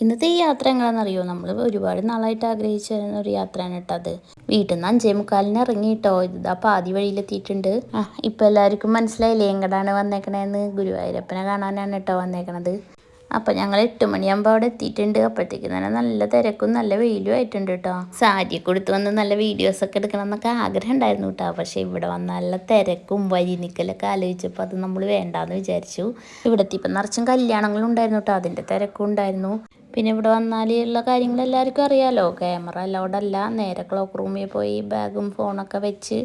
ഇന്നത്തെ ഈ യാത്ര എങ്ങനെയാണെന്നറിയോ? നമ്മൾ ഒരുപാട് നാളായിട്ട് ആഗ്രഹിച്ചു വരുന്ന ഒരു യാത്രയാണ് കേട്ടോ അത്. വീട്ടിൽ നിന്ന് 5:45 ഇറങ്ങി കേട്ടോ. ഇതാ പാതി വഴിയിലെത്തിയിട്ടുണ്ട്. ഇപ്പം എല്ലാവർക്കും മനസ്സിലായില്ലേ എങ്ങടാണ് വന്നേക്കണേന്ന്? ഗുരുവായൂരപ്പനെ കാണാനാണ് കേട്ടോ വന്നേക്കണത്. അപ്പം ഞങ്ങൾ 8 മണിയാകുമ്പോൾ അവിടെ എത്തിയിട്ടുണ്ട്. അപ്പോഴത്തേക്ക് തന്നെ നല്ല തിരക്കും നല്ല വെയിലും ആയിട്ടുണ്ട് കേട്ടോ. സാരിയൊക്കെ കൊടുത്ത് വന്ന് നല്ല വീഡിയോസൊക്കെ എടുക്കണം എന്നൊക്കെ ആഗ്രഹം ഉണ്ടായിരുന്നു കേട്ടോ. പക്ഷേ ഇവിടെ വന്ന നല്ല തിരക്കും വരി നിൽക്കലൊക്കെ ആലോചിച്ചപ്പോൾ അത് നമ്മൾ വേണ്ടാന്ന് വിചാരിച്ചു. ഇവിടെ എത്തിയപ്പോൾ നിറച്ചും കല്യാണങ്ങളും ഉണ്ടായിരുന്നു കേട്ടോ. അതിൻ്റെ തിരക്കും ഉണ്ടായിരുന്നു. പിന്നെ ഇവിടെ വന്നാൽ ഉള്ള കാര്യങ്ങൾ എല്ലാവർക്കും അറിയാമല്ലോ. ക്യാമറ അലൗഡല്ല. നേരെ ക്ലോക്ക് റൂമിൽ പോയി ബാഗും ഫോണൊക്കെ വെച്ച്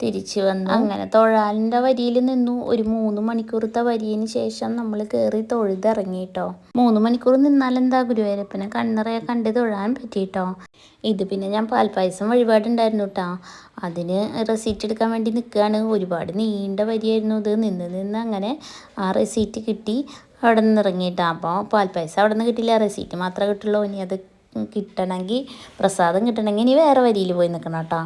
തിരിച്ച് വന്നു. അങ്ങനെ തൊഴാലിൻ്റെ വരിയിൽ നിന്നു. ഒരു 3 മണിക്കൂറത്തെ വരിയതിന് ശേഷം നമ്മൾ കയറി തൊഴുതിറങ്ങി കേട്ടോ. 3 മണിക്കൂർ നിന്നാലെന്താ, ഗുരുവായൂരപ്പനെ കണ്ണറയെ കണ്ട് തൊഴാൻ പറ്റിയിട്ടോ. ഇത് പിന്നെ ഞാൻ പാൽപ്പായസം വഴിപാടുണ്ടായിരുന്നു കേട്ടോ. അതിന് റെസീറ്റ് എടുക്കാൻ വേണ്ടി നിൽക്കുകയാണ്. ഒരുപാട് നീണ്ട വരിയായിരുന്നു ഇത്. നിന്ന് അങ്ങനെ ആ റെസീറ്റ് കിട്ടി. അവിടെ നിന്ന് ഇറങ്ങിയിട്ടാണ്. അപ്പോൾ പാൽപ്പായസം അവിടെ നിന്ന് കിട്ടില്ല, റെസീറ്റ് മാത്രമേ കിട്ടുള്ളൂ. ഇനി അത് കിട്ടണമെങ്കിൽ, പ്രസാദം കിട്ടണമെങ്കിൽ ഇനി വേറെ വരിയിൽ പോയി നിൽക്കണം കേട്ടോ.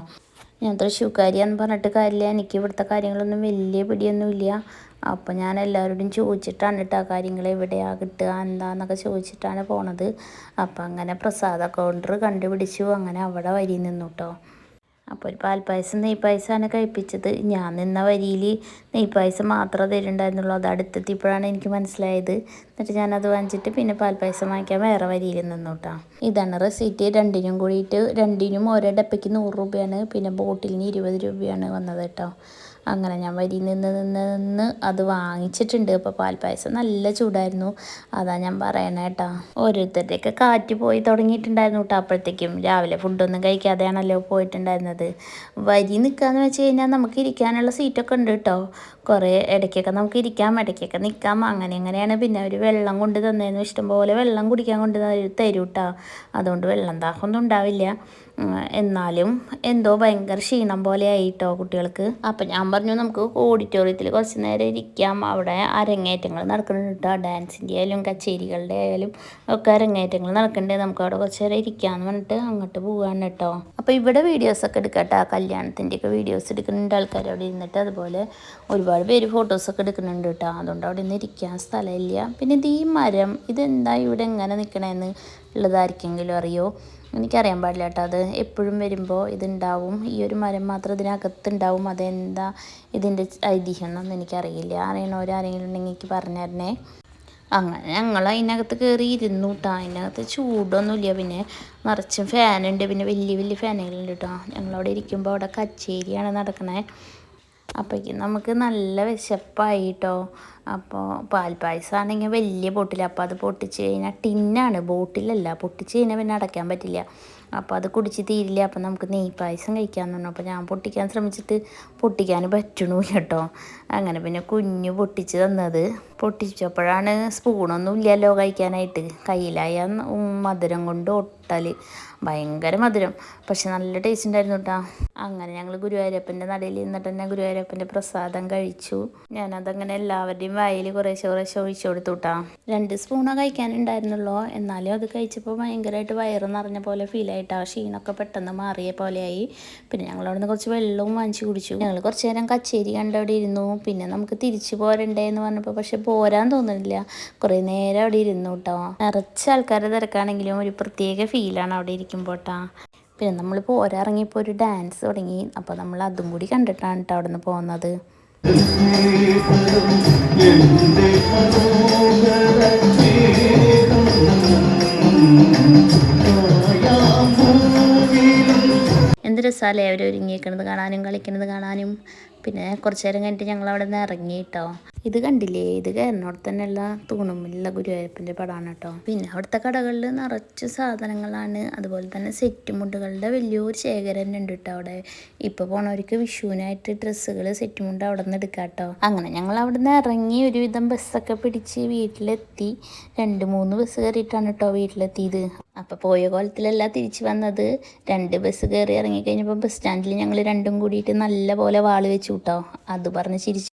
ഞാൻ തൃശ്ശൂർക്കാരിയാന്ന് പറഞ്ഞിട്ട് കാര്യമില്ല. എനിക്ക് ഇവിടുത്തെ കാര്യങ്ങളൊന്നും വലിയ പിടിയൊന്നുമില്ല. അപ്പോൾ ഞാൻ എല്ലാവരോടും ചോദിച്ചിട്ടാണ് കേട്ടോ കാര്യങ്ങൾ എവിടെയാണ് കിട്ടുക എന്താണെന്നൊക്കെ ചോദിച്ചിട്ടാണ് പോണത്. അപ്പോൾ അങ്ങനെ പ്രസാദ കൗണ്ടർ കണ്ടുപിടിച്ചു. അങ്ങനെ അവിടെ വരി നിന്നു കേട്ടോ. അപ്പോൾ ഒരു പാൽപ്പായസം നെയ്പ്പായസമാണ് കഴിപ്പിച്ചത്. ഞാൻ നിന്ന വരിയിൽ നെയ്പ്പായസം മാത്രമേ തരുന്നുണ്ടായിരുന്നുള്ളൂ. അത് അടുത്തെത്തിയപ്പോഴാണ് എനിക്ക് മനസ്സിലായത്. എന്നിട്ട് ഞാനത് വാങ്ങിച്ചിട്ട് പിന്നെ പാൽപ്പായസം വാങ്ങിക്കാൻ വേറെ വരിയിൽ നിന്നു കേട്ടോ. ഇതാണ് റെസീറ്റ്. രണ്ടിനും കൂടിയിട്ട് രണ്ടിനും ഓരോ ഡപ്പയ്ക്ക് 100 രൂപയാണ്. പിന്നെ ബോട്ടിലിന് 20 രൂപയാണ് വന്നത് കേട്ടോ. അങ്ങനെ ഞാൻ വരി നിന്ന് അത് വാങ്ങിച്ചിട്ടുണ്ട്. അപ്പോൾ പാൽപ്പായസം നല്ല ചൂടായിരുന്നു. അതാ ഞാൻ പറയണേ കേട്ടോ. ഓരോരുത്തരുടെയൊക്കെ കാറ്റ് പോയി തുടങ്ങിയിട്ടുണ്ടായിരുന്നു കേട്ടോ. അപ്പോഴത്തേക്കും രാവിലെ ഫുഡൊന്നും കഴിക്കാതെയാണല്ലോ പോയിട്ടുണ്ടായിരുന്നത്. വരി നിൽക്കാന്ന് വെച്ച് കഴിഞ്ഞാൽ നമുക്ക് ഇരിക്കാനുള്ള സീറ്റൊക്കെ ഉണ്ട് കേട്ടോ. കുറേ ഇടയ്ക്കൊക്കെ നമുക്ക് ഇരിക്കാം, ഇടയ്ക്കൊക്കെ നിൽക്കാം. അങ്ങനെയാണ്. പിന്നെ ഒരു വെള്ളം കൊണ്ട് തന്നേന്നു. ഇഷ്ടംപോലെ വെള്ളം കുടിക്കാൻ കൊണ്ട് തരും കേട്ടോ. അതുകൊണ്ട് വെള്ളം ദാഹമൊന്നും ഉണ്ടാവില്ല. എന്നാലും എന്തോ ഭയങ്കര ക്ഷീണം പോലെ ആയിട്ടോ കുട്ടികൾക്ക്. അപ്പം ഞാൻ പറഞ്ഞു നമുക്ക് ഓഡിറ്റോറിയത്തിൽ കുറച്ച് നേരം ഇരിക്കാം. അവിടെ അരങ്ങേറ്റങ്ങൾ നടക്കുന്നുണ്ട് കേട്ടോ. ഡാൻസിൻ്റെ ആയാലും കച്ചേരികളുടെ ആയാലും ഒക്കെ അരങ്ങേറ്റങ്ങൾ നടക്കുന്നുണ്ട്. നമുക്ക് അവിടെ കുറച്ച് നേരം ഇരിക്കാമെന്ന് പറഞ്ഞിട്ട് അങ്ങോട്ട് പോവുകയാണ് കേട്ടോ. അപ്പോൾ ഇവിടെ വീഡിയോസൊക്കെ എടുക്കാം കേട്ടോ. കല്യാണത്തിൻ്റെയൊക്കെ വീഡിയോസ് എടുക്കുന്നുണ്ട് ആൾക്കാർ അവിടെ ഇരുന്നിട്ട്. അതുപോലെ ഒരുപാട് പേര് ഫോട്ടോസൊക്കെ എടുക്കുന്നുണ്ട് കേട്ടോ. അതുകൊണ്ട് അവിടെ നിന്ന് ഇരിക്കാൻ സ്ഥലമില്ല. പിന്നെ ഇത് ഈ മരം ഇതെന്താ ഇവിടെ എങ്ങനെ നിൽക്കണമെന്ന് ഉള്ളതായിരിക്കെങ്കിലും അറിയോ? എനിക്കറിയാൻ പാടില്ല കേട്ടോ. അത് എപ്പോഴും വരുമ്പോൾ ഇതുണ്ടാവും. ഈ ഒരു മരം മാത്രം ഇതിനകത്തുണ്ടാവും. അതെന്താ ഇതിൻ്റെ ഐതിഹ്യം എന്നൊന്നും എനിക്കറിയില്ല. അറിയണവരാരെങ്കിലും ഉണ്ടെങ്കിൽ എനിക്ക് പറഞ്ഞു തരണേ. അങ്ങനെ ഞങ്ങൾ അതിനകത്ത് കയറി ഇരുന്നു കേട്ടോ. അതിനകത്ത് ചൂടൊന്നുമില്ല. പിന്നെ നിറച്ചും ഫാനുണ്ട്. പിന്നെ വലിയ ഫാനുകളുണ്ട് കേട്ടോ. ഞങ്ങളവിടെ ഇരിക്കുമ്പോൾ അവിടെ കച്ചേരിയാണ് നടക്കണേ. അപ്പോഴേക്കും നമുക്ക് നല്ല വിശപ്പായി കേട്ടോ. അപ്പോൾ പാൽപ്പായസമാണെങ്കിൽ വലിയ ബോട്ടിൽ. അപ്പോൾ അത് പൊട്ടിച്ച് കഴിഞ്ഞാൽ ടിന്നാണ്, ബോട്ടിലല്ല. പൊട്ടിച്ച് കഴിഞ്ഞാൽ പിന്നെ അടയ്ക്കാൻ പറ്റില്ല. അപ്പോൾ അത് കുടിച്ച് തീരില്ല. അപ്പോൾ നമുക്ക് നെയ്പ്പായസം കഴിക്കാമെന്ന് പറഞ്ഞു. അപ്പോൾ ഞാൻ പൊട്ടിക്കാൻ ശ്രമിച്ചിട്ട് പൊട്ടിക്കാൻ പറ്റണില്ല കേട്ടോ. അങ്ങനെ പിന്നെ കുഞ്ഞ് പൊട്ടിച്ച് തന്നത്. പൊട്ടിച്ചപ്പോഴാണ് സ്പൂണൊന്നും ഇല്ലല്ലോ കഴിക്കാനായിട്ട്. കയ്യിലായ മധുരം കൊണ്ട് ഒട്ടൽ, ഭയങ്കര മധുരം. പക്ഷെ നല്ല ടേസ്റ്റ് ഉണ്ടായിരുന്നു കേട്ടോ. അങ്ങനെ ഞങ്ങൾ ഗുരുവായൂരപ്പൻ്റെ നടയിൽ നിന്നിട്ട് തന്നെ ഗുരുവായൂരപ്പൻ്റെ പ്രസാദം കഴിച്ചു. ഞാനതങ്ങനെ എല്ലാവരുടെയും വായിൽ കുറേശ്ശെ ഒഴിച്ചു കൊടുത്തു കേട്ടോ. 2 സ്പൂണോ കഴിക്കാനുണ്ടായിരുന്നുള്ളൂ. എന്നാലും അത് കഴിച്ചപ്പോൾ ഭയങ്കരമായിട്ട് വയറ് നിറഞ്ഞ പോലെ ഫീൽ ആയിട്ടോ. ക്ഷീണമൊക്കെ പെട്ടെന്ന് മാറിയ പോലെയായി. പിന്നെ ഞങ്ങളവിടെ നിന്ന് കുറച്ച് വെള്ളവും വാങ്ങിച്ച് കുടിച്ചു. ഞങ്ങൾ കുറച്ച് നേരം കച്ചേരി കണ്ടവിടെ ഇരുന്നു. പിന്നെ നമുക്ക് തിരിച്ചു പോരണ്ടേ എന്ന് പറഞ്ഞപ്പോൾ പക്ഷെ പോരാൻ തോന്നുന്നില്ല. കുറേ നേരം അവിടെ ഇരുന്നു കേട്ടോ. നിറച്ച് ആൾക്കാരുടെ തിരക്കാണെങ്കിലും ഒരു പ്രത്യേക ഫീലാണ് അവിടെ ഇരിക്കുമ്പോൾ കേട്ടോ. പിന്നെ നമ്മൾ പോരാറിങ്ങിയപ്പോൾ ഒരു ഡാൻസ് തുടങ്ങി. അപ്പോൾ നമ്മൾ അതും കൂടി കണ്ടിട്ടാണ് കേട്ടോ അവിടെ നിന്ന് പോകുന്നത്. എന്ത് രസമല്ലേ അവർ ഒരുങ്ങിയിരിക്കുന്നത് കാണാനും കളിക്കുന്നത് കാണാനും. പിന്നെ കുറച്ച് നേരം കഴിഞ്ഞിട്ട് ഞങ്ങൾ അവിടെ നിന്ന് ഇറങ്ങി കേട്ടോ. ഇത് കണ്ടില്ലേ, ഇത് കയറിനോടത്ത് തന്നെയുള്ള തൂണുമ്പിലുള്ള ഗുരുവായൂരപ്പൻ്റെ പടമാണ് കേട്ടോ. പിന്നെ അവിടുത്തെ കടകളിൽ നിറച്ച് സാധനങ്ങളാണ്. അതുപോലെ തന്നെ സെറ്റ് മുണ്ടുകളുടെ വലിയൊരു ശേഖരം ഉണ്ട് കേട്ടോ അവിടെ. ഇപ്പോൾ പോണവർക്ക് വിഷുവിനായിട്ട് ഡ്രസ്സുകൾ സെറ്റ് മുണ്ട് അവിടെ നിന്ന് എടുക്കാം കേട്ടോ. അങ്ങനെ ഞങ്ങൾ അവിടെ നിന്ന് ഇറങ്ങി ഒരുവിധം ബസ്സൊക്കെ പിടിച്ച് വീട്ടിലെത്തി. 2-3 ബസ് കയറിയിട്ടാണ് കേട്ടോ വീട്ടിലെത്തിയത്. അപ്പോൾ പോയ കോലത്തിലല്ല തിരിച്ച് വന്നത്. 2 ബസ് കയറി ഇറങ്ങിക്കഴിഞ്ഞപ്പോൾ ബസ് സ്റ്റാൻഡിൽ ഞങ്ങൾ രണ്ടും കൂടിയിട്ട് നല്ല പോലെ വാള് വെച്ചു കേട്ടോ. അത് പറഞ്ഞ് ചിരിച്ചു.